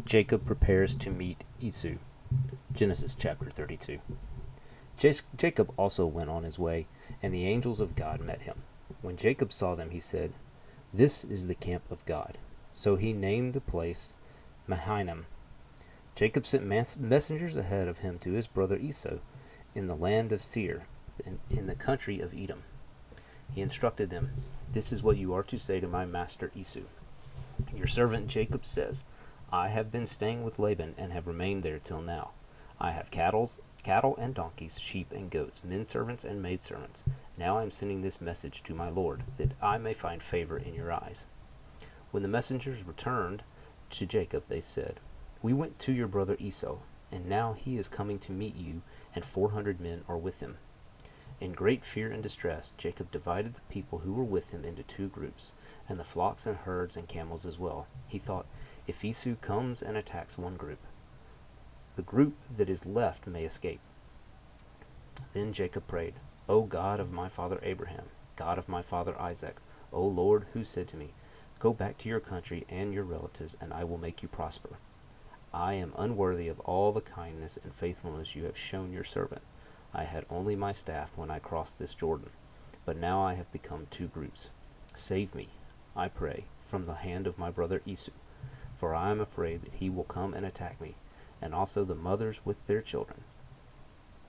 Jacob prepares to meet Esau. Genesis chapter 32. Jacob also went on his way, and the angels of God met him. When Jacob saw them, he said, "This is the camp of God." So he named the place Mahanaim. Jacob sent messengers ahead of him to his brother Esau in the land of Seir, in the country of Edom. He instructed them, "This is what you are to say to my master Esau. Your servant Jacob says, I have been staying with Laban and have remained there till now. I have cattle and donkeys, sheep and goats, men servants and maid servants. Now I am sending this message to my lord, that I may find favor in your eyes." When the messengers returned to Jacob, they said, "We went to your brother Esau, and now he is coming to meet you, and 400 men are with him." In great fear and distress, Jacob divided the people who were with him into two groups, and the flocks and herds and camels as well. He thought, if Esau comes and attacks one group, the group that is left may escape. Then Jacob prayed, "O God of my father Abraham, God of my father Isaac, O Lord, who said to me, 'Go back to your country and your relatives, and I will make you prosper.' I am unworthy of all the kindness and faithfulness you have shown your servant. I had only my staff when I crossed this Jordan, but now I have become two groups. Save me, I pray, from the hand of my brother Esau, for I am afraid that he will come and attack me, and also the mothers with their children.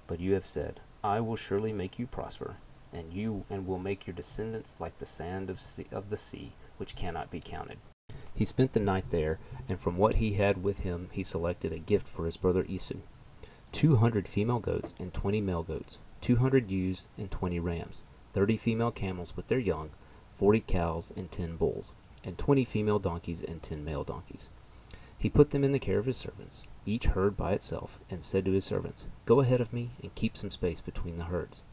But you have said, I will surely make you prosper, and will make your descendants like the sand of the sea, which cannot be counted." He spent the night there, and from what he had with him he selected a gift for his brother Esau: 200 female goats and 20 male goats, 200 ewes and 20 rams, 30 female camels with their young, 40 cows and 10 bulls, and 20 female donkeys and 10 male donkeys. He put them in the care of his servants, each herd by itself, and said to his servants, "Go ahead of me and keep some space between the herds."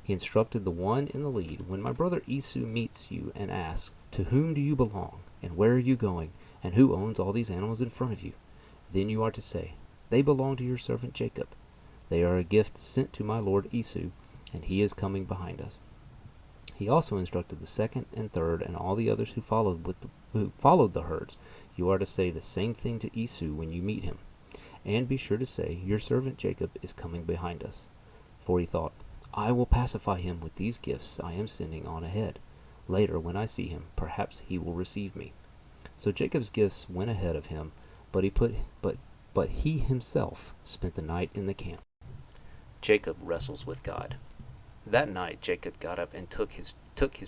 He instructed the one in the lead, "When my brother Esau meets you and asks, 'To whom do you belong, and where are you going, and who owns all these animals in front of you?' then you are to say, 'They belong to your servant Jacob. They are a gift sent to my lord Esau, and he is coming behind us.'" He also instructed the second and third and all the others who followed the herds, "You are to say the same thing to Esau when you meet him. And be sure to say, 'Your servant Jacob is coming behind us.'" For he thought, "I will pacify him with these gifts I am sending on ahead. Later, when I see him, perhaps he will receive me." So Jacob's gifts went ahead of him, but he himself spent the night in the camp. Jacob wrestles with God. That night Jacob got up and took his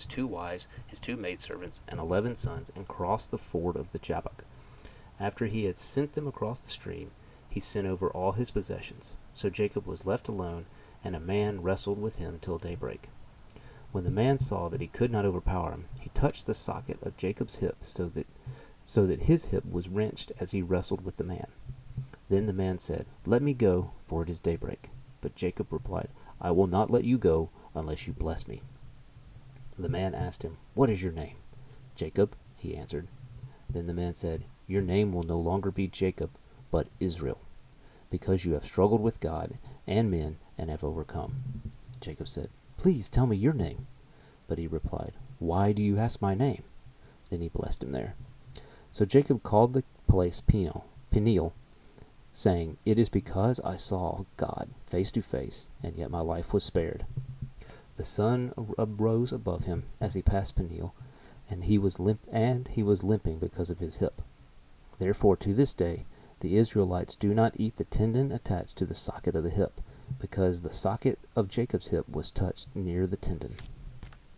2 wives, his 2 maidservants, and 11 sons, and crossed the ford of the Jabbok. After he had sent them across the stream, he sent over all his possessions. So Jacob was left alone, and a man wrestled with him till daybreak. When the man saw that he could not overpower him, he touched the socket of Jacob's hip, so that his hip was wrenched as he wrestled with the man. Then the man said, "Let me go, for it is daybreak." But Jacob replied, "I will not let you go unless you bless me." The man asked him, "What is your name?" "Jacob," he answered. Then the man said, "Your name will no longer be Jacob, but Israel, because you have struggled with God and men and have overcome." Jacob said, "Please tell me your name." But he replied, "Why do you ask my name?" Then he blessed him there. So Jacob called the place Peniel, saying, "It is because I saw God face to face, and yet my life was spared." The sun rose above him as he passed Peniel, and he was limping because of his hip. Therefore, to this day, the Israelites do not eat the tendon attached to the socket of the hip, because the socket of Jacob's hip was touched near the tendon.